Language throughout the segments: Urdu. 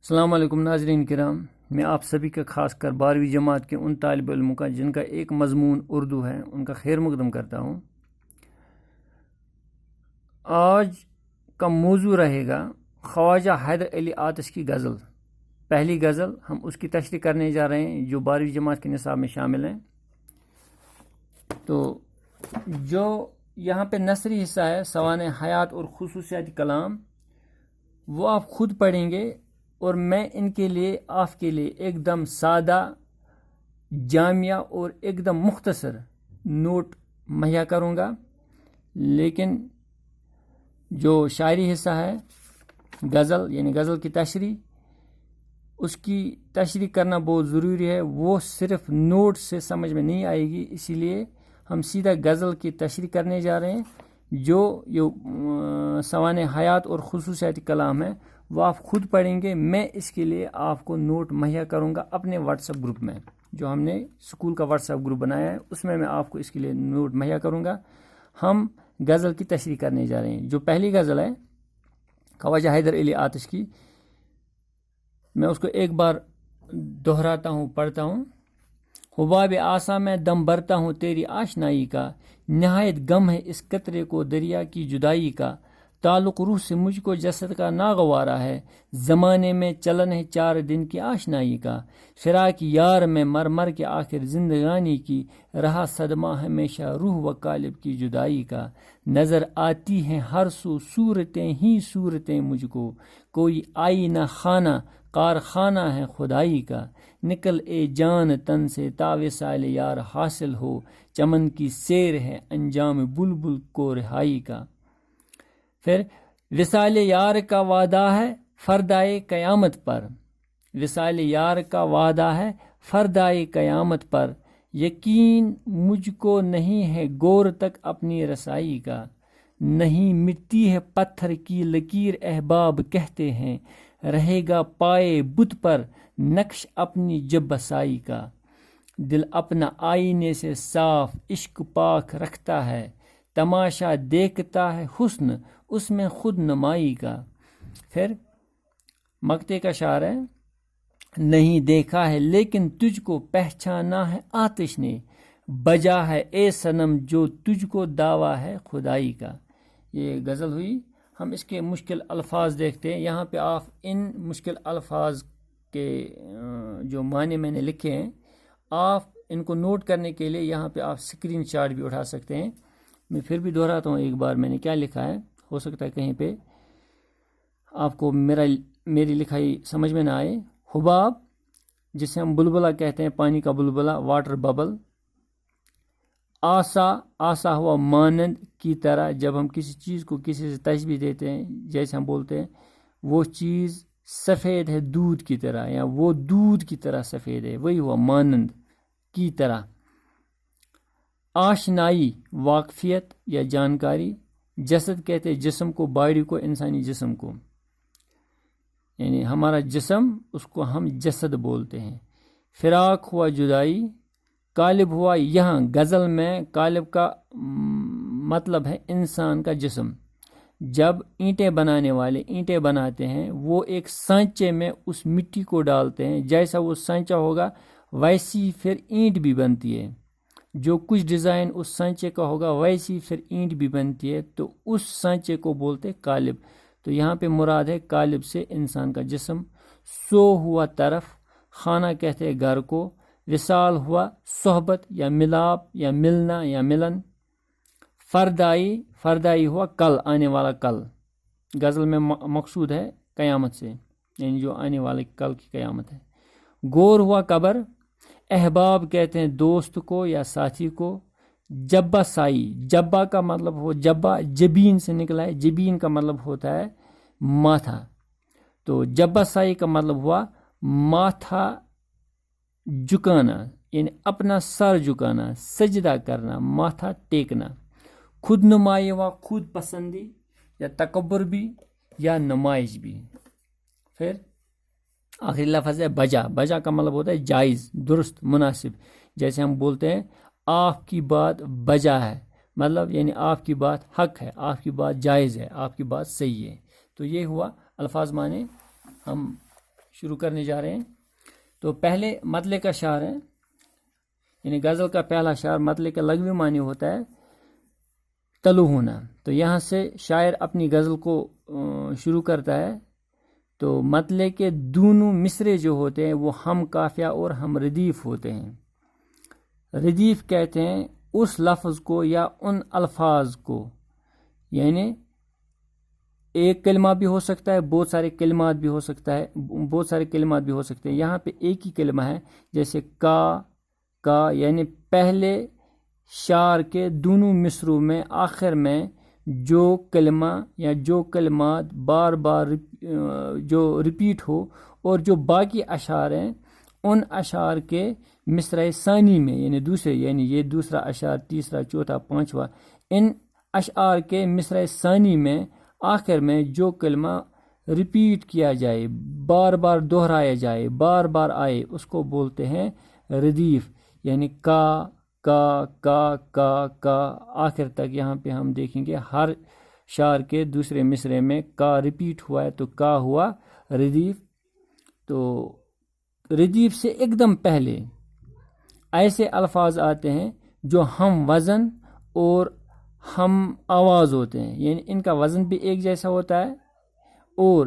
السلام علیکم ناظرین کرام، میں آپ سبھی کا خاص کر 12ویں جماعت کے ان طالب علموں کا جن کا ایک مضمون اردو ہے ان کا خیر مقدم کرتا ہوں۔ آج کا موضوع رہے گا خواجہ حیدر علی آتش کی غزل۔ پہلی غزل ہم اس کی تشریح کرنے جا رہے ہیں جو 12ویں جماعت کے نصاب میں شامل ہیں۔ تو جو یہاں پہ نثری حصہ ہے سوانح حیات اور خصوصیات کلام، وہ آپ خود پڑھیں گے اور میں ان کے لیے آپ کے لیے ایک دم سادہ، جامعہ اور ایک دم مختصر نوٹ مہیا کروں گا۔ لیکن جو شاعری حصہ ہے غزل یعنی غزل کی تشریح، اس کی تشریح کرنا بہت ضروری ہے، وہ صرف نوٹ سے سمجھ میں نہیں آئے گی، اسی لیے ہم سیدھا غزل کی تشریح کرنے جا رہے ہیں۔ جو سوانح حیات اور خصوصیات کلام ہے وہ آپ خود پڑھیں گے، میں اس کے لیے آپ کو نوٹ مہیا کروں گا اپنے واٹس ایپ گروپ میں، جو ہم نے اسکول کا واٹس ایپ گروپ بنایا ہے اس میں آپ کو اس کے لیے نوٹ مہیا کروں گا۔ ہم غزل کی تشریح کرنے جا رہے ہیں۔ جو پہلی غزل ہے خواجہ حیدر علی آتش کی، میں اس کو ایک بار دہراتا ہوں، پڑھتا ہوں۔ حباب آسا میں دم بھرتا ہوں تیری آشنائی کا، نہایت غم ہے اس قطرے کو دریا کی جدائی کا، تعلق روح سے مجھ کو جسد کا ناگوارا ہے، زمانے میں چلن ہے 4 دن کی آشنائی کا، فراق یار میں مر مر کے آخر زندگانی کی، رہا صدمہ ہمیشہ روح و قالب کی جدائی کا، نظر آتی ہیں ہر سو صورتیں ہی صورتیں مجھ کو، کوئی آئینہ خانہ کارخانہ ہے خدائی کا، نکل اے جان تن سے تا وصال یار حاصل ہو، چمن کی سیر ہے انجام بلبل کو رہائی کا۔ پھر وصال یار کا وعدہ ہے فردائے قیامت پر، وصال یار کا وعدہ ہے فردائے قیامت پر، یقین مجھ کو نہیں ہے گور تک اپنی رسائی کا، نہیں مٹتی ہے پتھر کی لکیر احباب کہتے ہیں، رہے گا پائے بت پر نقش اپنی جب بسائی کا، دل اپنا آئینے سے صاف عشق پاک رکھتا ہے، تماشا دیکھتا ہے حسن اس میں خود نمائی کا۔ پھر مقطع کا شعر ہے، نہیں دیکھا ہے لیکن تجھ کو پہچانا ہے آتش نے، بجا ہے اے صنم جو تجھ کو دعویٰ ہے خدائی کا۔ یہ غزل ہوئی۔ ہم اس کے مشکل الفاظ دیکھتے ہیں۔ یہاں پہ آپ ان مشکل الفاظ کے جو معنی میں نے لکھے ہیں، آپ ان کو نوٹ کرنے کے لیے یہاں پہ آپ اسکرین شاٹ بھی اٹھا سکتے ہیں۔ میں پھر بھی دہراتا ہوں ایک بار میں نے کیا لکھا ہے، ہو سکتا ہے کہیں پہ آپ کو میری لکھائی سمجھ میں نہ آئے۔ حباب جسے ہم بلبلہ کہتے ہیں، پانی کا بلبلہ، واٹر ببل۔ آسا ہوا مانند کی طرح، جب ہم کسی چیز کو کسی سے تشبیہ دیتے ہیں، جیسے ہم بولتے ہیں وہ چیز سفید ہے دودھ کی طرح، یا وہ دودھ کی طرح سفید ہے، وہی ہوا مانند کی طرح۔ آشنائی واقفیت یا جانکاری، جسد کہتے ہیں جسم کو، باڈی کو، انسانی جسم کو، یعنی ہمارا جسم، اس کو ہم جسد بولتے ہیں۔ فراق ہوا جدائی، قالب ہوا یہاں غزل میں قالب کا مطلب ہے انسان کا جسم۔ جب اینٹیں بنانے والے اینٹیں بناتے ہیں، وہ ایک سانچے میں اس مٹی کو ڈالتے ہیں، جیسا وہ سانچہ ہوگا ویسی پھر اینٹ بھی بنتی ہے، جو کچھ ڈیزائن اس سانچے کا ہوگا ویسی پھر اینٹ بھی بنتی ہے، تو اس سانچے کو بولتے قالب۔ تو یہاں پہ مراد ہے قالب سے انسان کا جسم۔ سو ہوا طرف، خانہ کہتے ہیں گھر کو، وصال ہوا صحبت یا ملاپ یا ملنا یا ملن۔ فردائی ہوا کل، آنے والا کل، غزل میں مقصود ہے قیامت سے، یعنی جو آنے والے کل کی قیامت ہے۔ گور ہوا قبر، احباب کہتے ہیں دوست کو یا ساتھی کو۔ جبہ سائی، جبہ کا مطلب ہو، جبہ جبین سے نکلا ہے، جبین کا مطلب ہوتا ہے ماتھا، تو جبہ سائی کا مطلب ہوا ماتھا جھکانا، یعنی اپنا سر جھکانا، سجدہ کرنا، ماتھا ٹیکنا۔ خود نمائی ہوا خود پسندی یا تکبر بھی یا نمائش بھی۔ پھر آخری لفظ ہے بجا، بجا کا مطلب ہوتا ہے جائز، درست، مناسب، جیسے ہم بولتے ہیں آپ کی بات بجا ہے، مطلب یعنی آپ کی بات حق ہے، آپ کی بات جائز ہے، آپ کی بات صحیح ہے۔ تو یہ ہوا الفاظ معنی۔ ہم شروع کرنے جا رہے ہیں. تو پہلے مطلع کا شعر ہے، یعنی غزل کا پہلا شعر مطلع کا لغوی معنی ہوتا ہے طلوع ہونا. تو یہاں سے شاعر اپنی غزل کو شروع کرتا ہے. تو مطلع کے دونوں مصرے جو ہوتے ہیں وہ ہم قافیہ اور ہم ردیف ہوتے ہیں. ردیف کہتے ہیں اس لفظ کو یا ان الفاظ کو، یعنی ایک کلمہ بھی ہو سکتا ہے، بہت سارے کلمات بھی ہو سکتا ہے، بہت سارے کلمات بھی ہو سکتے ہیں. یہاں پہ ایک ہی کلمہ ہے، جیسے کا یعنی پہلے شعر کے دونوں مصروں میں آخر میں جو کلمہ یا جو کلمات بار بار جو ریپیٹ ہو، اور جو باقی اشعار ہیں ان اشعار کے مصرع ثانی میں، یعنی دوسرے، یعنی یہ دوسرا اشعار، تیسرا، چوتھا، پانچواں، ان اشعار کے مصرع ثانی میں آخر میں جو کلمہ ریپیٹ کیا جائے، بار بار دہرایا جائے، بار بار آئے، اس کو بولتے ہیں ردیف. یعنی کا آخر تک. یہاں پہ ہم دیکھیں گے ہر شعر کے دوسرے مصرے میں کا ریپیٹ ہوا ہے تو کا ہوا ردیف. تو ردیف سے ایک دم پہلے ایسے الفاظ آتے ہیں جو ہم وزن اور ہم آواز ہوتے ہیں، یعنی ان کا وزن بھی ایک جیسا ہوتا ہے اور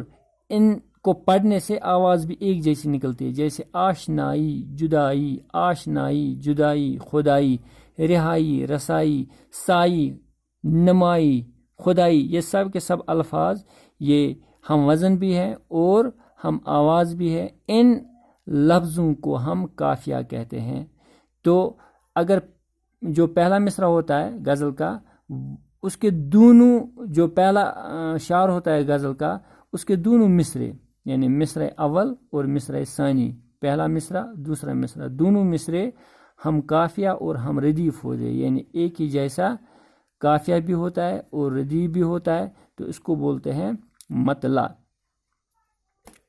ان کو پڑھنے سے آواز بھی ایک جیسی نکلتی ہے. جیسے آشنائی، جدائی، آشنائی، جدائی، خدائی، رہائی، رسائی، سائی، نمائی، خدائی، یہ سب کے سب الفاظ یہ ہم وزن بھی ہے اور ہم آواز بھی ہے. ان لفظوں کو ہم قافیہ کہتے ہیں. تو اگر جو پہلا مصرع ہوتا ہے غزل کا، اس کے دونوں، جو پہلا شعر ہوتا ہے غزل کا، اس کے دونوں مصرے، یعنی مصرع اول اور مصرع ثانی، پہلا مصرع دوسرا مصرع، دونوں مصرے ہم قافیہ اور ہم ردیف ہوتے ہیں. یعنی ایک ہی جیسا قافیہ بھی ہوتا ہے اور ردیف بھی ہوتا ہے. تو اس کو بولتے ہیں مطلع.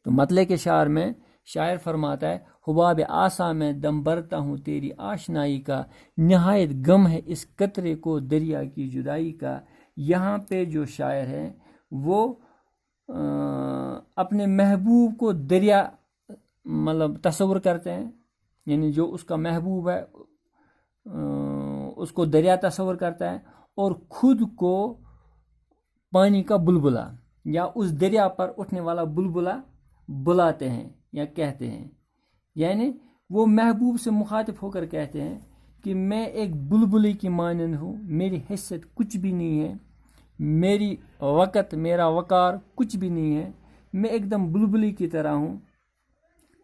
تو مطلع کے شعر میں شاعر فرماتا ہے حباب آسا میں دم برتا ہوں تیری آشنائی کا، نہایت غم ہے اس قطرے کو دریا کی جدائی کا. یہاں پہ جو شاعر ہے وہ اپنے محبوب کو دریا مطلب تصور کرتے ہیں، یعنی جو اس کا محبوب ہے اس کو دریا تصور کرتا ہے، اور خود کو پانی کا بلبلا یا اس دریا پر اٹھنے والا بلبلا بلاتے ہیں یا کہتے ہیں. یعنی وہ محبوب سے مخاطب ہو کر کہتے ہیں کہ میں ایک بلبلی کی مانند ہوں، میری حیثیت کچھ بھی نہیں ہے، میری وقت، میرا وقار کچھ بھی نہیں ہے، میں ایک دم بلبلی کی طرح ہوں،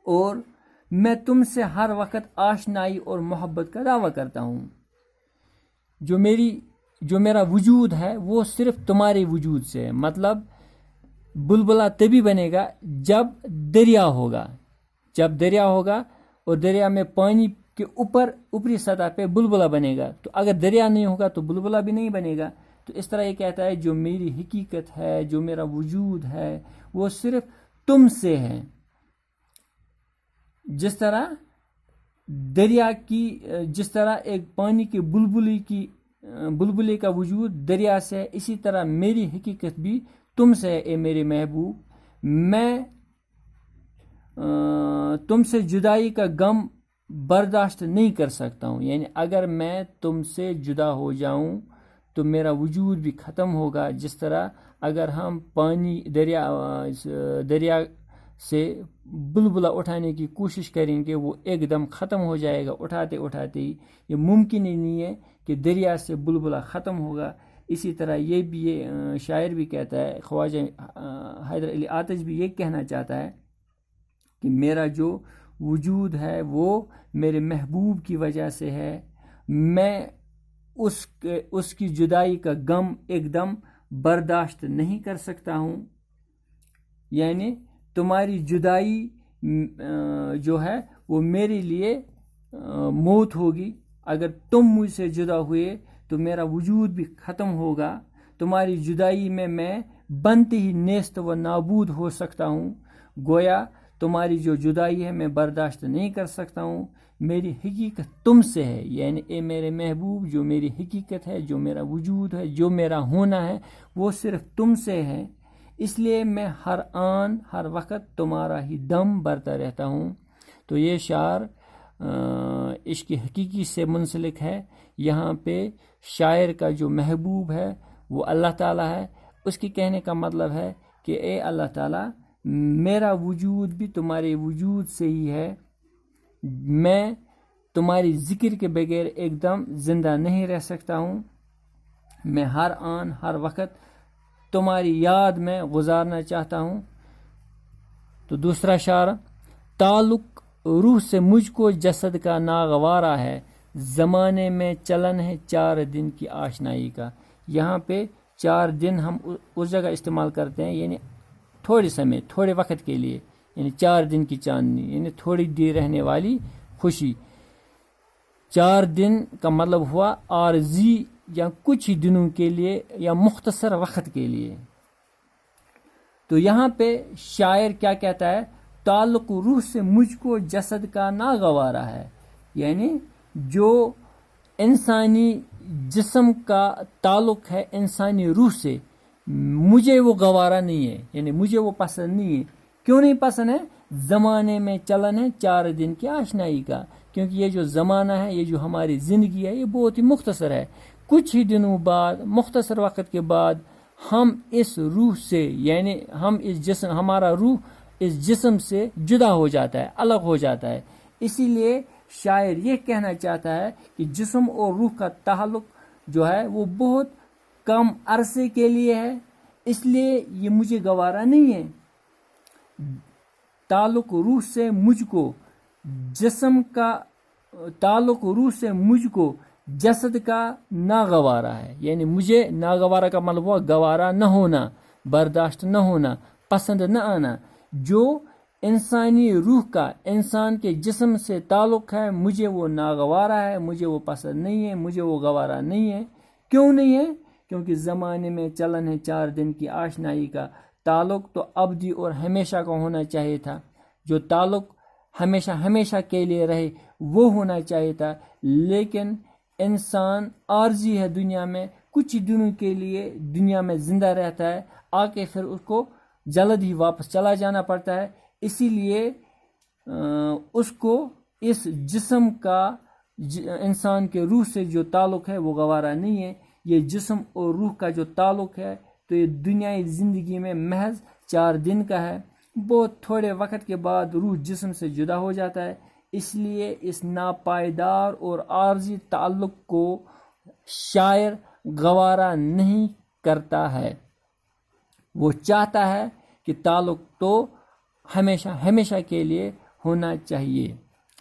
اور میں تم سے ہر وقت آشنائی اور محبت کا دعویٰ کرتا ہوں. جو میرا وجود ہے وہ صرف تمہارے وجود سے ہے. مطلب بلبلا تبھی بنے گا جب دریا ہوگا، جب دریا ہوگا اور دریا میں پانی کے اوپری سطح پہ بلبلا بنے گا. تو اگر دریا نہیں ہوگا تو بلبلا بھی نہیں بنے گا. تو اس طرح یہ کہتا ہے جو میری حقیقت ہے، جو میرا وجود ہے، وہ صرف تم سے ہے. جس طرح دریا کی، جس طرح ایک پانی کے بلبلے کا وجود دریا سے ہے، اسی طرح میری حقیقت بھی تم سے ہے اے میرے محبوب. میں تم سے جدائی کا غم برداشت نہیں کر سکتا ہوں. یعنی اگر میں تم سے جدا ہو جاؤں تو میرا وجود بھی ختم ہوگا. جس طرح اگر ہم پانی دریا سے بلبلا اٹھانے کی کوشش کریں گے وہ ایک دم ختم ہو جائے گا اٹھاتے اٹھاتے ہی. یہ ممکن ہی نہیں ہے کہ دریا سے بلبلا ختم ہوگا. اسی طرح یہ شاعر بھی کہتا ہے، خواجہ حیدر علی آتش بھی یہ کہنا چاہتا ہے کہ میرا جو وجود ہے وہ میرے محبوب کی وجہ سے ہے. میں اس کی جدائی کا غم ایک دم برداشت نہیں کر سکتا ہوں. یعنی تمہاری جدائی جو ہے وہ میرے لیے موت ہوگی. اگر تم مجھ سے جدا ہوئے تو میرا وجود بھی ختم ہوگا. تمہاری جدائی میں بنتے ہی نیست و نابود ہو سکتا ہوں. گویا تمہاری جو جدائی ہے میں برداشت نہیں کر سکتا ہوں. میری حقیقت تم سے ہے. یعنی اے میرے محبوب، جو میری حقیقت ہے، جو میرا وجود ہے، جو میرا ہونا ہے، وہ صرف تم سے ہے. اس لیے میں ہر آن ہر وقت تمہارا ہی دم بھرتا رہتا ہوں. تو یہ شعر عشق حقیقی سے منسلک ہے. یہاں پہ شاعر کا جو محبوب ہے وہ اللہ تعالیٰ ہے. اس کی کہنے کا مطلب ہے کہ اے اللہ تعالیٰ، میرا وجود بھی تمہارے وجود سے ہی ہے. میں تمہاری ذکر کے بغیر ایک دم زندہ نہیں رہ سکتا ہوں. میں ہر آن ہر وقت تمہاری یاد میں گزارنا چاہتا ہوں. تو دوسرا شعر، تعلق روح سے مجھ کو جسد کا ناگوارا ہے، زمانے میں چلن ہے 4 دن کی آشنائی کا. یہاں پہ 4 دن ہم اس جگہ استعمال کرتے ہیں، یعنی تھوڑے وقت کے لیے، یعنی 4 دن کی چاندنی، یعنی تھوڑی دیر رہنے والی خوشی. 4 دن کا مطلب ہوا عارضی یا کچھ ہی دنوں کے لیے یا مختصر وقت کے لیے. تو یہاں پہ شاعر کیا کہتا ہے؟ تعلق روح سے مجھ کو جسد کا ناگوارا ہے، یعنی جو انسانی جسم کا تعلق ہے انسانی روح سے، مجھے وہ گوارا نہیں ہے، یعنی مجھے وہ پسند نہیں ہے. کیوں نہیں پسند ہے؟ زمانے میں چلن ہے 4 دن کی آشنائی کا. کیونکہ یہ جو زمانہ ہے، یہ جو ہماری زندگی ہے، یہ بہت ہی مختصر ہے. کچھ ہی دنوں بعد، مختصر وقت کے بعد ہم اس روح سے، یعنی ہمارا روح اس جسم سے جدا ہو جاتا ہے، الگ ہو جاتا ہے. اسی لیے شاعر یہ کہنا چاہتا ہے کہ جسم اور روح کا تعلق جو ہے وہ بہت کم عرصے کے لیے ہے، اس لیے یہ مجھے گوارا نہیں ہے. تعلق روح سے مجھ کو جسد کا ناگوارا ہے، یعنی مجھے ناگوارا کا مطلب ہوا گوارا نہ ہونا، برداشت نہ ہونا، پسند نہ آنا. جو انسانی روح کا انسان کے جسم سے تعلق ہے، مجھے وہ ناگوارا ہے، مجھے وہ پسند نہیں ہے، مجھے وہ گوارا نہیں ہے. کیوں نہیں ہے؟ کیونکہ زمانے میں چلن ہے 4 دن کی آشنائی کا. تعلق تو ابدی اور ہمیشہ کا ہونا چاہیے تھا. جو تعلق ہمیشہ کے لیے رہے وہ ہونا چاہیے تھا. لیکن انسان عارضی ہے، دنیا میں کچھ دنوں کے لیے دنیا میں زندہ رہتا ہے، آکے پھر اس کو جلد ہی واپس چلا جانا پڑتا ہے. اسی لیے اس کو اس جسم کا انسان کے روح سے جو تعلق ہے وہ گوارا نہیں ہے. یہ جسم اور روح کا جو تعلق ہے تو یہ دنیائی زندگی میں محض 4 دن کا ہے. بہت تھوڑے وقت کے بعد روح جسم سے جدا ہو جاتا ہے. اس لیے اس ناپائیدار اور عارضی تعلق کو شاعر گوارا نہیں کرتا ہے. وہ چاہتا ہے کہ تعلق تو ہمیشہ کے لیے ہونا چاہیے.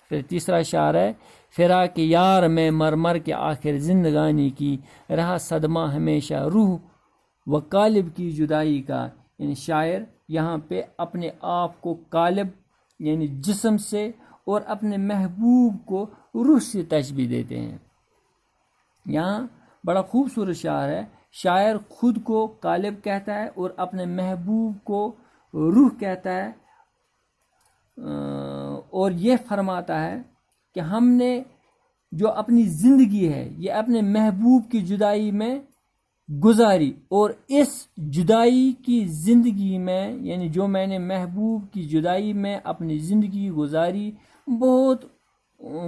پھر تیسرا شعر ہے، فراق یار میں مر کے آخر زندگانی کی، رہا صدمہ ہمیشہ روح و قالب کی جدائی کا. یعنی شاعر یہاں پہ اپنے آپ کو قالب یعنی جسم سے اور اپنے محبوب کو روح سے تشبیہ دیتے ہیں. یہاں بڑا خوبصورت شعر ہے. شاعر خود کو قالب کہتا ہے اور اپنے محبوب کو روح کہتا ہے، اور یہ فرماتا ہے کہ ہم نے جو اپنی زندگی ہے یہ اپنے محبوب کی جدائی میں گزاری، اور اس جدائی کی زندگی میں یعنی جو میں نے محبوب کی جدائی میں اپنی زندگی گزاری، بہت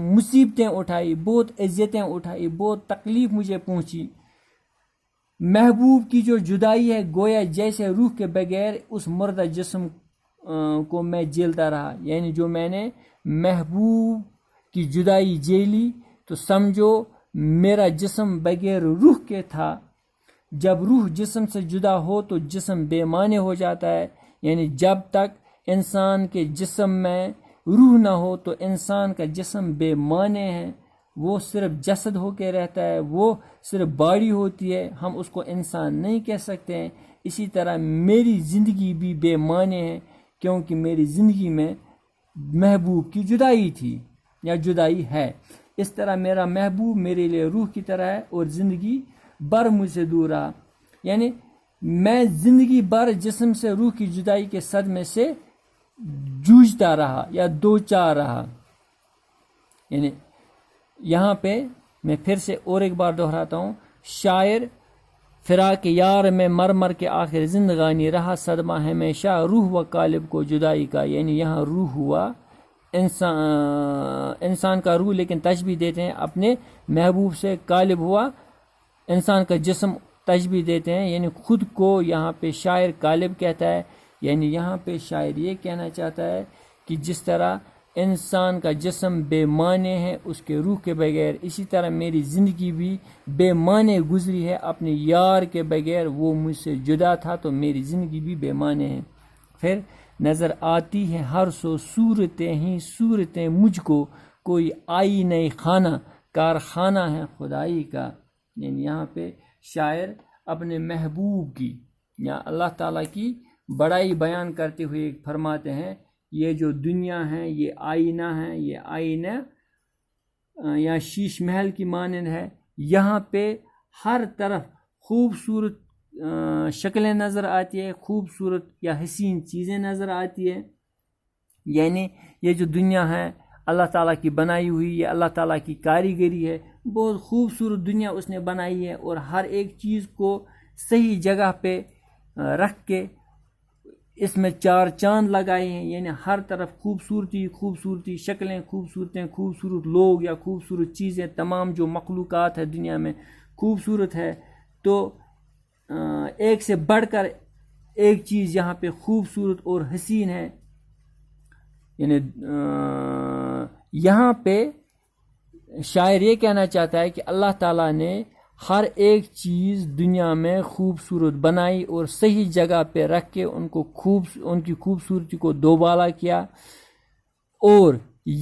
مصیبتیں اٹھائی، بہت اذیتیں اٹھائی، بہت تکلیف مجھے پہنچی. محبوب کی جو جدائی ہے گویا جیسے روح کے بغیر اس مردہ جسم کو میں جیلتا رہا. یعنی جو میں نے محبوب کی جدائی جیلی تو سمجھو میرا جسم بغیر روح کے تھا. جب روح جسم سے جدا ہو تو جسم بے معنی ہو جاتا ہے. یعنی جب تک انسان کے جسم میں روح نہ ہو تو انسان کا جسم بے معنی ہے، وہ صرف جسد ہو کے رہتا ہے، وہ صرف باڈی ہوتی ہے، ہم اس کو انسان نہیں کہہ سکتے ہیں. اسی طرح میری زندگی بھی بے معنی ہے، کیونکہ میری زندگی میں محبوب کی جدائی تھی یا جدائی ہے. اس طرح میرا محبوب میرے لیے روح کی طرح ہے اور زندگی بر مجھ سے دور رہا. یعنی میں زندگی بر جسم سے روح کی جدائی کے صدمے سے جوجھتا رہا یا دوچار رہا. یعنی یہاں پہ میں پھر سے اور ایک بار دہراتا ہوں، شاعر فراق یار میں مر مر کے آخر زندگانی رہا صدمہ ہمیشہ روح و قالب کو جدائی کا، یعنی یہاں روح ہوا انسان کا روح، لیکن تشبیہ دیتے ہیں اپنے محبوب سے، قالب ہوا انسان کا جسم تشبیہ دیتے ہیں، یعنی خود کو یہاں پہ شاعر قالب کہتا ہے، یعنی یہاں پہ شاعر یہ کہنا چاہتا ہے کہ جس طرح انسان کا جسم بے معنی ہے اس کے روح کے بغیر، اسی طرح میری زندگی بھی بے معنی گزری ہے اپنے یار کے بغیر، وہ مجھ سے جدا تھا تو میری زندگی بھی بے معنی ہے۔ پھر نظر آتی ہے ہر سو صورتیں ہی صورتیں مجھ کو، کوئی آئی نہیں خانہ کارخانہ ہے خدائی کا، یعنی یہاں پہ شاعر اپنے محبوب کی یا اللہ تعالیٰ کی بڑائی بیان کرتے ہوئے فرماتے ہیں یہ جو دنیا ہے یہ آئینہ ہے، یہ آئینہ یا شیش محل کی مانند ہے، یہاں پہ ہر طرف خوبصورت شکلیں نظر آتی ہے، خوبصورت یا حسین چیزیں نظر آتی ہے، یعنی یہ جو دنیا ہے اللہ تعالیٰ کی بنائی ہوئی، یہ اللہ تعالیٰ کی کاریگری ہے، بہت خوبصورت دنیا اس نے بنائی ہے، اور ہر ایک چیز کو صحیح جگہ پہ رکھ کے اس میں چار چاند لگائے ہیں، یعنی ہر طرف خوبصورتی شکلیں، خوبصورت لوگ یا خوبصورت چیزیں، تمام جو مخلوقات ہے دنیا میں خوبصورت ہے، تو ایک سے بڑھ کر ایک چیز یہاں پہ خوبصورت اور حسین ہے، یعنی یہاں پہ شاعر یہ کہنا چاہتا ہے کہ اللہ تعالیٰ نے ہر ایک چیز دنیا میں خوبصورت بنائی اور صحیح جگہ پہ رکھ کے ان کی خوبصورتی کو دوبالا کیا، اور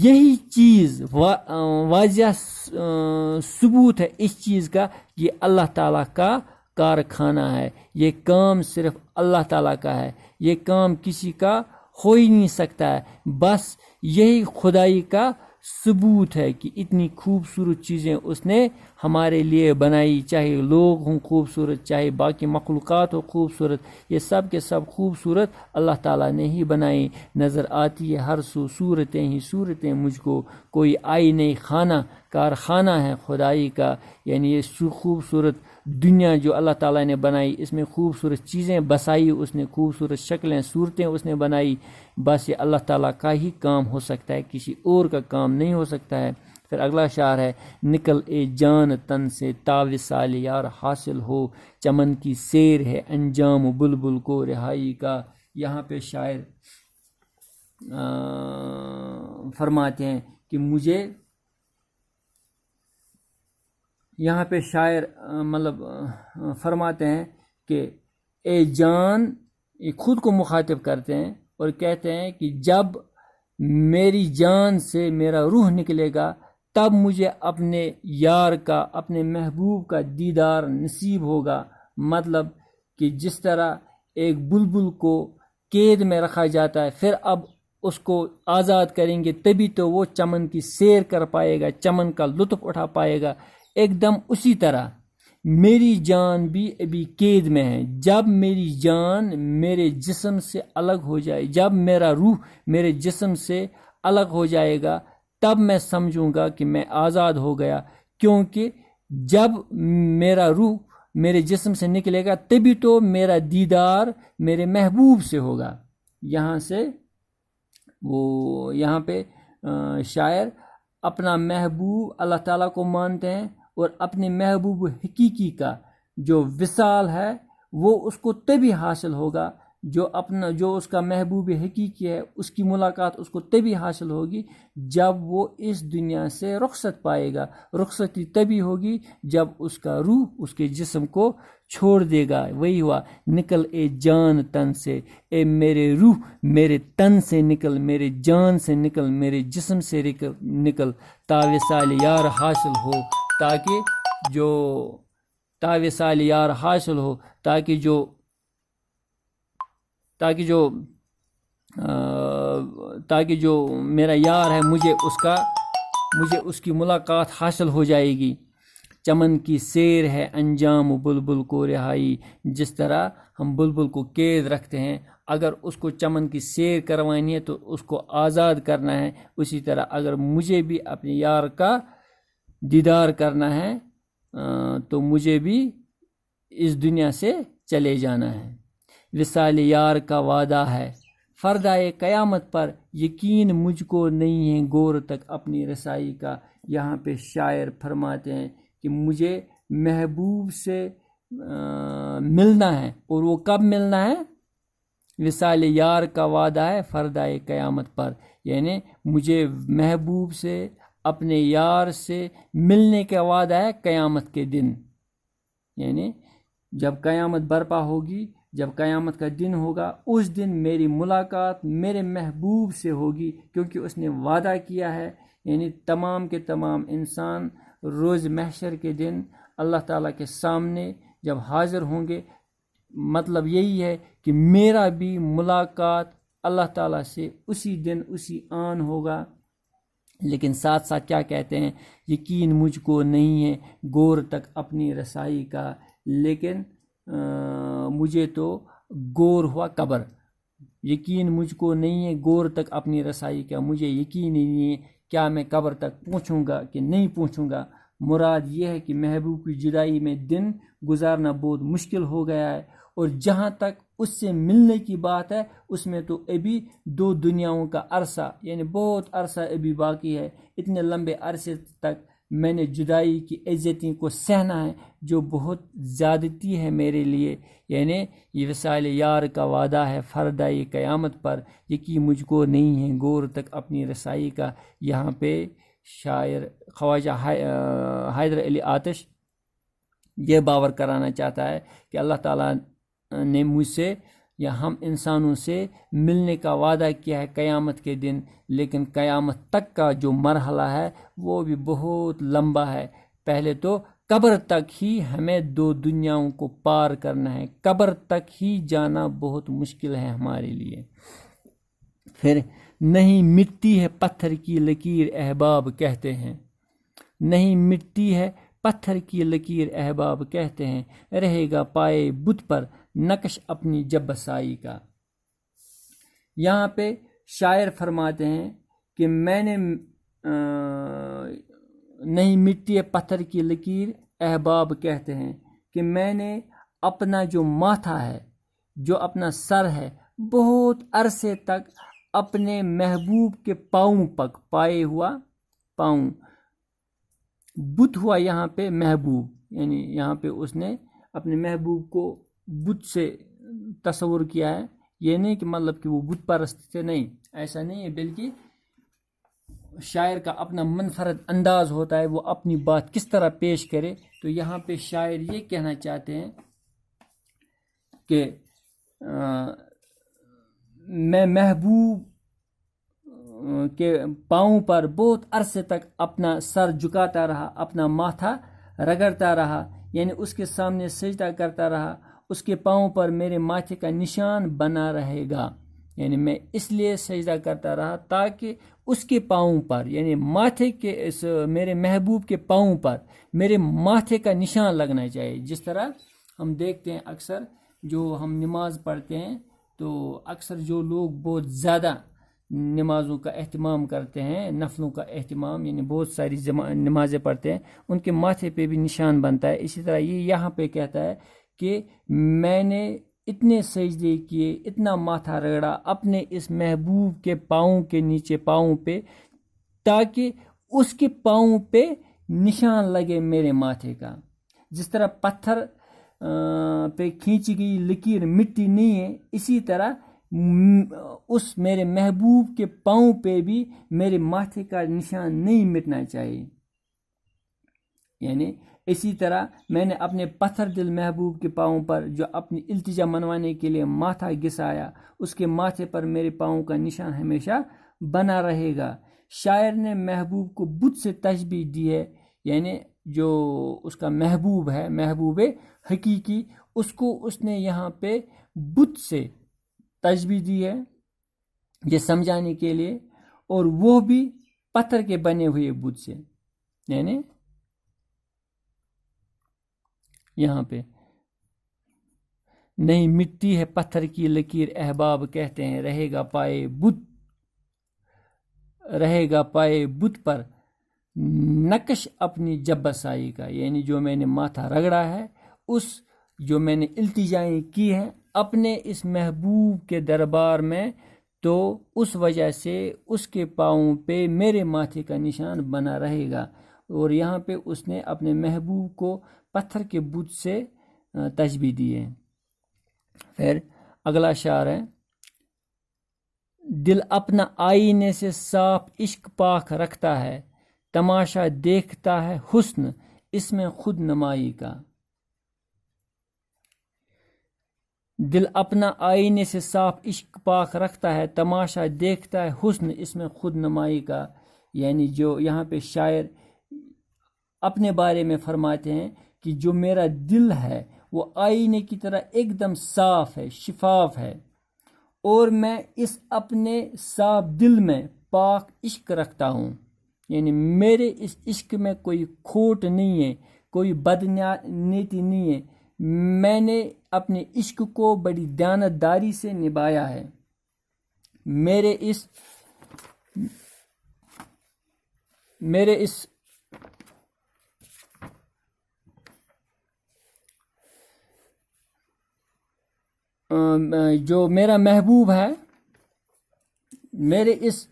یہی چیز واضح ثبوت ہے اس چیز کا کہ اللہ تعالیٰ کا کارخانہ ہے، یہ کام صرف اللہ تعالیٰ کا ہے، یہ کام کسی کا ہو ہی نہیں سکتا ہے، بس یہی خدائی کا ثبوت ہے کہ اتنی خوبصورت چیزیں اس نے ہمارے لیے بنائی، چاہے لوگ ہوں خوبصورت، چاہے باقی مخلوقات ہو خوبصورت، یہ سب کے سب خوبصورت اللہ تعالیٰ نے ہی بنائی۔ نظر آتی ہے ہر سو صورتیں ہی صورتیں مجھ کو، کوئی آئی نہیں خانہ کارخانہ ہے خدائی کا، یعنی یہ خوبصورت دنیا جو اللہ تعالیٰ نے بنائی، اس میں خوبصورت چیزیں بسائی اس نے، خوبصورت شکلیں صورتیں اس نے بنائی، بس یہ اللہ تعالیٰ کا ہی کام ہو سکتا ہے، کسی اور کا کام نہیں ہو سکتا ہے۔ پھر اگلا شعر ہے، نکل اے جان تن سے تا وصال یار حاصل ہو، چمن کی سیر ہے انجام بلبل کو رہائی کا۔ یہاں پہ شاعر فرماتے ہیں کہ مجھے، یہاں پہ شاعر فرماتے ہیں کہ اے جان، یہ خود کو مخاطب کرتے ہیں اور کہتے ہیں کہ جب میری جان سے میرا روح نکلے گا تب مجھے اپنے یار کا، اپنے محبوب کا دیدار نصیب ہوگا، مطلب کہ جس طرح ایک بلبل کو قید میں رکھا جاتا ہے، پھر اب اس کو آزاد کریں گے تبھی تو وہ چمن کی سیر کر پائے گا، چمن کا لطف اٹھا پائے گا، ایک دم اسی طرح میری جان بھی ابھی قید میں ہے۔ جب میری جان میرے جسم سے الگ ہو جائے، جب میرا روح میرے جسم سے الگ ہو جائے گا تب میں سمجھوں گا کہ میں آزاد ہو گیا، کیونکہ جب میرا روح میرے جسم سے نکلے گا تبھی تو میرا دیدار میرے محبوب سے ہوگا۔ یہاں پہ شاعر اپنا محبوب اللہ تعالیٰ کو مانتے ہیں، اور اپنے محبوب حقیقی کا جو وصال ہے وہ اس کو تبھی حاصل ہوگا، جو اس کا محبوب حقیقی ہے اس کی ملاقات اس کو تبھی حاصل ہوگی جب وہ اس دنیا سے رخصت پائے گا۔ رخصتی تبھی ہوگی جب اس کا روح اس کے جسم کو چھوڑ دے گا۔ وہی ہوا، نکل اے جان تن سے، اے میرے روح میرے تن سے نکل، میرے جان سے نکل، میرے جسم سے نکل، تا وصال یار حاصل ہو، تاکہ جو میرا یار ہے مجھے اس کی ملاقات حاصل ہو جائے گی۔ چمن کی سیر ہے انجام بلبل کو رہائی، جس طرح ہم بلبل کو قید رکھتے ہیں، اگر اس کو چمن کی سیر کروانی ہے تو اس کو آزاد کرنا ہے، اسی طرح اگر مجھے بھی اپنے یار کا دیدار کرنا ہے تو مجھے بھی اس دنیا سے چلے جانا ہے۔ وصال یار کا وعدہ ہے فردائے قیامت پر، یقین مجھ کو نہیں ہے گور تک اپنی رسائی کا۔ یہاں پہ شاعر فرماتے ہیں کہ مجھے محبوب سے ملنا ہے، اور وہ کب ملنا ہے؟ وصال یار کا وعدہ ہے فردائے قیامت پر، یعنی مجھے محبوب سے، اپنے یار سے ملنے کا وعدہ ہے قیامت کے دن، یعنی جب قیامت برپا ہوگی، جب قیامت کا دن ہوگا، اس دن میری ملاقات میرے محبوب سے ہوگی، کیونکہ اس نے وعدہ کیا ہے۔ یعنی تمام کے تمام انسان روز محشر کے دن اللہ تعالیٰ کے سامنے جب حاضر ہوں گے، مطلب یہی ہے کہ میرا بھی ملاقات اللہ تعالیٰ سے اسی دن اسی آن ہوگا۔ لیکن ساتھ ساتھ کیا کہتے ہیں؟ یقین مجھ کو نہیں ہے گور تک اپنی رسائی کا، لیکن مجھے تو گور ہوا قبر۔ یقین مجھ کو نہیں ہے گور تک اپنی رسائی کا، مجھے یقین ہی نہیں ہے کیا میں قبر تک پہنچوں گا کہ نہیں پہنچوں گا۔ مراد یہ ہے کہ محبوب کی جدائی میں دن گزارنا بہت مشکل ہو گیا ہے، اور جہاں تک اس سے ملنے کی بات ہے، اس میں تو ابھی 2 دنیاؤں کا عرصہ، یعنی بہت عرصہ ابھی باقی ہے۔ اتنے لمبے عرصے تک میں نے جدائی کی عزتیں کو سہنا ہے، جو بہت زیادتی ہے میرے لیے۔ یعنی یہ وصال یار کا وعدہ ہے فردائے قیامت پر، یقین مجھ کو نہیں ہے گور تک اپنی رسائی کا۔ یہاں پہ شاعر خواجہ حیدر علی آتش یہ باور کرانا چاہتا ہے کہ اللہ تعالیٰ نے مجھ سے یا ہم انسانوں سے ملنے کا وعدہ کیا ہے قیامت کے دن، لیکن قیامت تک کا جو مرحلہ ہے وہ بھی بہت لمبا ہے۔ پہلے تو قبر تک ہی ہمیں 2 دنیاؤں کو پار کرنا ہے، قبر تک ہی جانا بہت مشکل ہے ہمارے لیے۔ پھر نہیں مٹتی ہے پتھر کی لکیر احباب کہتے ہیں، نہیں مٹتی ہے پتھر کی لکیر احباب کہتے ہیں، رہے گا پائے بت پر نقش اپنی جب بسائی کا۔ یہاں پہ شاعر فرماتے ہیں کہ میں نے نہیں مٹتی ہے پتھر کی لکیر احباب کہتے ہیں کہ میں نے اپنا جو ماتھا ہے، جو اپنا سر ہے، بہت عرصے تک اپنے محبوب کے پاؤں پک پائے ہوا پاؤں، بت ہوا یہاں پہ محبوب، یعنی یہاں پہ اس نے اپنے محبوب کو بت سے تصور کیا ہے۔ یہ نہیں کہ مطلب کہ وہ بت پرست تھے، نہیں، ایسا نہیں ہے، بلکہ شاعر کا اپنا منفرد انداز ہوتا ہے، وہ اپنی بات کس طرح پیش کرے۔ تو یہاں پہ شاعر یہ کہنا چاہتے ہیں کہ میں محبوب کے پاؤں پر بہت عرصے تک اپنا سر جھکاتا رہا، اپنا ماتھا رگڑتا رہا، یعنی اس کے سامنے سجدہ کرتا رہا، اس کے پاؤں پر میرے ماتھے کا نشان بنا رہے گا۔ یعنی میں اس لیے سجدہ کرتا رہا تاکہ اس کے پاؤں پر، یعنی ماتھے کے اس میرے محبوب کے پاؤں پر میرے ماتھے کا نشان لگنا چاہیے۔ جس طرح ہم دیکھتے ہیں اکثر جو ہم نماز پڑھتے ہیں، تو اکثر جو لوگ بہت زیادہ نمازوں کا اہتمام کرتے ہیں، نفلوں کا اہتمام، یعنی بہت ساری نمازیں پڑھتے ہیں، ان کے ماتھے پہ بھی نشان بنتا ہے۔ اسی طرح یہ یہاں پہ کہتا ہے کہ میں نے اتنے سجدے کیے، اتنا ماتھا رگڑا اپنے اس محبوب کے پاؤں کے نیچے، پاؤں پہ، تاکہ اس کے پاؤں پہ نشان لگے میرے ماتھے کا۔ جس طرح پتھر پہ کھینچی گئی لکیر مٹی نہیں ہے، اسی طرح اس میرے محبوب کے پاؤں پہ بھی میرے ماتھے کا نشان نہیں مٹنا چاہیے۔ یعنی اسی طرح میں نے اپنے پتھر دل محبوب کے پاؤں پر جو اپنی التجا منوانے کے لیے ماتھا گسایا، اس کے ماتھے پر میرے پاؤں کا نشان ہمیشہ بنا رہے گا۔ شاعر نے محبوب کو بت سے تشبیہ دی ہے، یعنی جو اس کا محبوب ہے، محبوب حقیقی، اس کو اس نے یہاں پہ بت سے تشبیہ دی ہے یہ سمجھانے کے لیے، اور وہ بھی پتھر کے بنے ہوئے بت سے۔ یعنی یہاں پہ نہیں مٹی ہے پتھر کی لکیر احباب کہتے ہیں، رہے گا پائے بت پر نقش اپنی جب بسائی کا۔ یعنی جو میں نے ماتھا رگڑا ہے، اس جو میں نے التجائیں کی ہیں اپنے اس محبوب کے دربار میں، تو اس وجہ سے اس کے پاؤں پہ میرے ماتھے کا نشان بنا رہے گا۔ اور یہاں پہ اس نے اپنے محبوب کو پتھر کے بت سے تشبیہ دی ہے۔ پھر اگلا شعر ہے، دل اپنا آئینے سے صاف عشق پاک رکھتا ہے، تماشا دیکھتا ہے حسن اس میں خود نمائی کا۔ دل اپنا آئینے سے صاف عشق پاک رکھتا ہے، تماشا دیکھتا ہے حسن اس میں خود نمائی کا۔ یعنی جو یہاں پہ شاعر اپنے بارے میں فرماتے ہیں کہ جو میرا دل ہے وہ آئینے کی طرح ایک دم صاف ہے، شفاف ہے، اور میں اس اپنے صاف دل میں پاک عشق رکھتا ہوں۔ یعنی میرے اس عشق میں کوئی کھوٹ نہیں ہے، کوئی بدنیتی نہیں ہے، میں نے اپنے عشق کو بڑی دیانتداری سے نبھایا ہے۔ میرے اس جو میرا محبوب ہے، میرے اس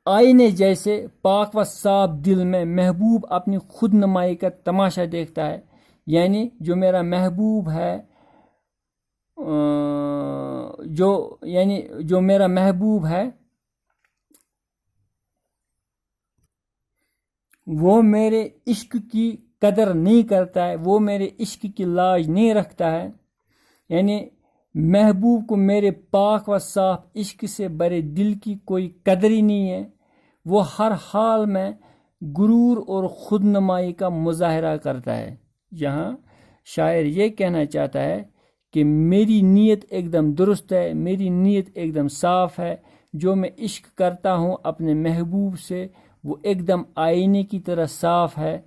آئینے جیسے پاک و صاف دل میں محبوب اپنی خود نمائی کا تماشا دیکھتا ہے۔ یعنی جو میرا محبوب ہے، جو میرا محبوب ہے وہ میرے عشق کی قدر نہیں کرتا ہے، وہ میرے عشق کی لاج نہیں رکھتا ہے۔ یعنی محبوب کو میرے پاک و صاف عشق سے برے دل کی کوئی قدر ہی نہیں ہے، وہ ہر حال میں غرور اور خود نمائی کا مظاہرہ کرتا ہے۔ یہاں شاعر یہ کہنا چاہتا ہے کہ میری نیت ایک دم درست ہے، میری نیت ایک دم صاف ہے، جو میں عشق کرتا ہوں اپنے محبوب سے وہ ایک دم آئینے کی طرح صاف ہے۔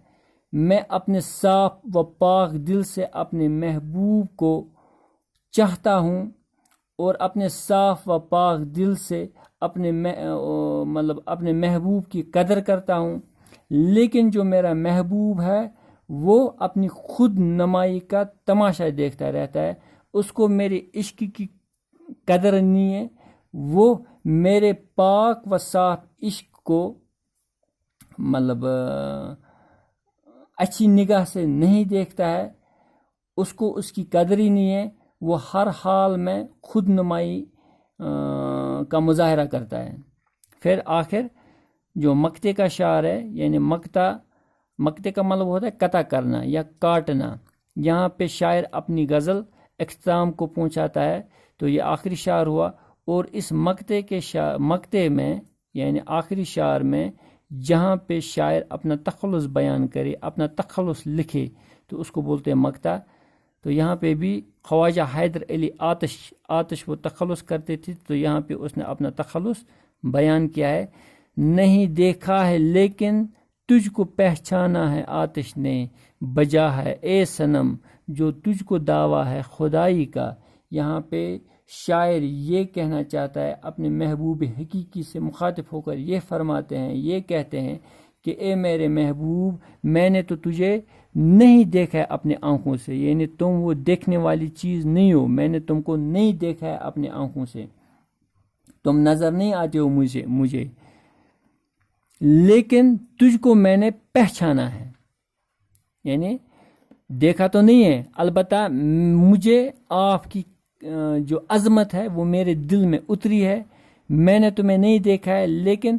میں اپنے صاف و پاک دل سے اپنے محبوب کو چاہتا ہوں، اور اپنے صاف و پاک دل سے اپنے محبوب کی قدر کرتا ہوں۔ لیکن جو میرا محبوب ہے وہ اپنی خود نمائی کا تماشا دیکھتا رہتا ہے، اس کو میرے عشق کی قدر نہیں ہے، وہ میرے پاک و صاف عشق کو اچھی نگاہ سے نہیں دیکھتا ہے، اس کو اس کی قدر ہی نہیں ہے، وہ ہر حال میں خود نمائی کا مظاہرہ کرتا ہے۔ پھر آخر جو مقطع کا شعر ہے، یعنی مقطع کا مطلب ہوتا ہے قطع کرنا یا کاٹنا۔ یہاں پہ شاعر اپنی غزل اختتام کو پہنچاتا ہے، تو یہ آخری شعر ہوا۔ اور اس مقطع میں یعنی آخری شعر میں جہاں پہ شاعر اپنا تخلص بیان کرے، اپنا تخلص لکھے، تو اس کو بولتے ہیں مقطع۔ تو یہاں پہ بھی خواجہ حیدر علی آتش وہ تخلص کرتے تھے، تو یہاں پہ اس نے اپنا تخلص بیان کیا ہے۔ نہیں دیکھا ہے لیکن تجھ کو پہچانا ہے آتش نے، بجا ہے اے صنم جو تجھ کو دعویٰ ہے خدائی کا۔ یہاں پہ شاعر یہ کہنا چاہتا ہے، اپنے محبوب حقیقی سے مخاطب ہو کر یہ فرماتے ہیں، یہ کہتے ہیں کہ اے میرے محبوب، میں نے تو تجھے نہیں دیکھا ہے اپنے آنکھوں سے، یعنی تم وہ دیکھنے والی چیز نہیں ہو، میں نے تم کو نہیں دیکھا ہے اپنے آنکھوں سے، تم نظر نہیں آتے ہو مجھے، لیکن تجھ کو میں نے پہچانا ہے۔ یعنی دیکھا تو نہیں ہے، البتہ مجھے آپ کی جو عظمت ہے وہ میرے دل میں اتری ہے۔ میں نے تمہیں نہیں دیکھا ہے لیکن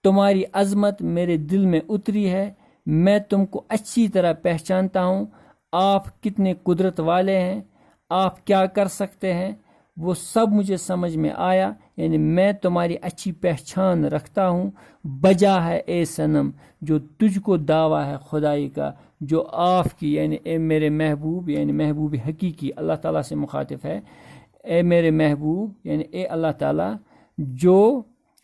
تمہاری عظمت میرے دل میں اتری ہے، میں تم کو اچھی طرح پہچانتا ہوں، آپ کتنے قدرت والے ہیں، آپ کیا کر سکتے ہیں، وہ سب مجھے سمجھ میں آیا، یعنی میں تمہاری اچھی پہچان رکھتا ہوں۔ بجا ہے اے صنم جو تجھ کو دعویٰ ہے خدائی کا، جو آپ کی یعنی اے میرے محبوب، یعنی محبوب حقیقی اللہ تعالیٰ سے مخاطب ہے، اے میرے محبوب یعنی اے اللہ تعالیٰ، جو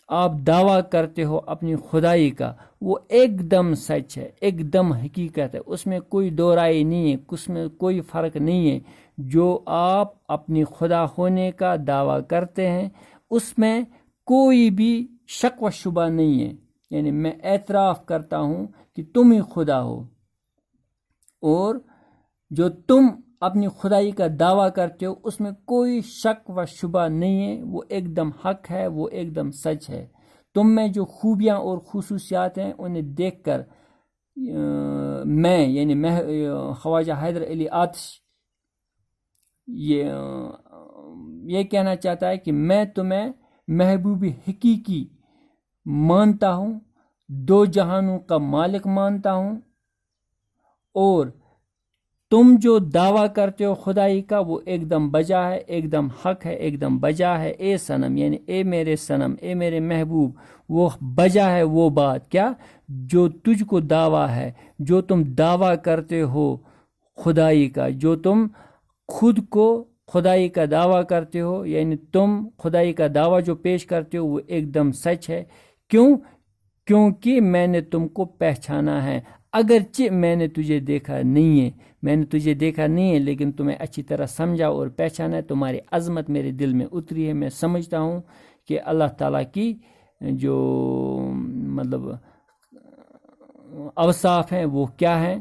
آپ دعویٰ کرتے ہو اپنی خدائی کا وہ ایک دم سچ ہے، ایک دم حقیقت ہے، اس میں کوئی دو رائے نہیں ہے، اس میں کوئی فرق نہیں ہے۔ جو آپ اپنی خدا ہونے کا دعویٰ کرتے ہیں اس میں کوئی بھی شک و شبہ نہیں ہے، یعنی میں اعتراف کرتا ہوں کہ تم ہی خدا ہو، اور جو تم اپنی خدائی کا دعویٰ کرتے ہو اس میں کوئی شک و شبہ نہیں ہے، وہ ایک دم حق ہے، وہ ایک دم سچ ہے۔ تم میں جو خوبیاں اور خصوصیات ہیں انہیں دیکھ کر میں یعنی خواجہ حیدر علی آتش یہ کہنا چاہتا ہے کہ میں تمہیں محبوب حقیقی مانتا ہوں، دو جہانوں کا مالک مانتا ہوں، اور تم جو دعویٰ کرتے ہو خدائی کا وہ ایک دم بجا ہے، ایک دم حق ہے، ایک دم بجا ہے۔ اے صنم یعنی اے میرے صنم، اے میرے محبوب، وہ بجا ہے وہ بات کیا جو تجھ کو دعویٰ ہے، جو تم دعویٰ کرتے ہو خدائی کا، جو تم خود کو خدائی کا دعویٰ کرتے ہو، یعنی تم خدائی کا دعویٰ جو پیش کرتے ہو وہ ایک دم سچ ہے۔ کیونکہ میں نے تم کو پہچانا ہے، اگرچہ میں نے تجھے دیکھا نہیں ہے، لیکن تمہیں اچھی طرح سمجھا اور پہچانا ہے۔ تمہاری عظمت میرے دل میں اتری ہے، میں سمجھتا ہوں کہ اللہ تعالیٰ کی جو مطلب اوصاف ہیں وہ کیا ہیں،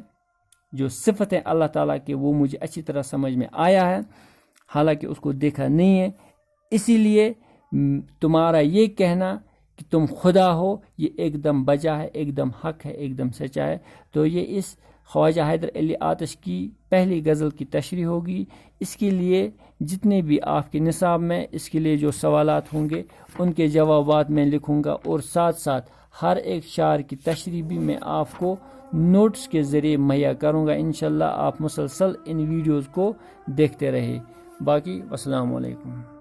جو صفتیں اللہ تعالیٰ کے، وہ مجھے اچھی طرح سمجھ میں آیا ہے، حالانکہ اس کو دیکھا نہیں ہے۔ اسی لیے تمہارا یہ کہنا کہ تم خدا ہو یہ ایک دم بجا ہے، ایک دم حق ہے، ایک دم سچا ہے۔ تو یہ اس خواجہ حیدر علی آتش کی پہلی غزل کی تشریح ہوگی۔ اس کے لیے جتنے بھی آپ کے نصاب میں اس کے لیے جو سوالات ہوں گے ان کے جوابات میں لکھوں گا، اور ساتھ ساتھ ہر ایک شعر کی تشریح بھی میں آپ کو نوٹس کے ذریعے مہیا کروں گا۔ انشاءاللہ آپ مسلسل ان ویڈیوز کو دیکھتے رہے۔ باقی السلام علیکم۔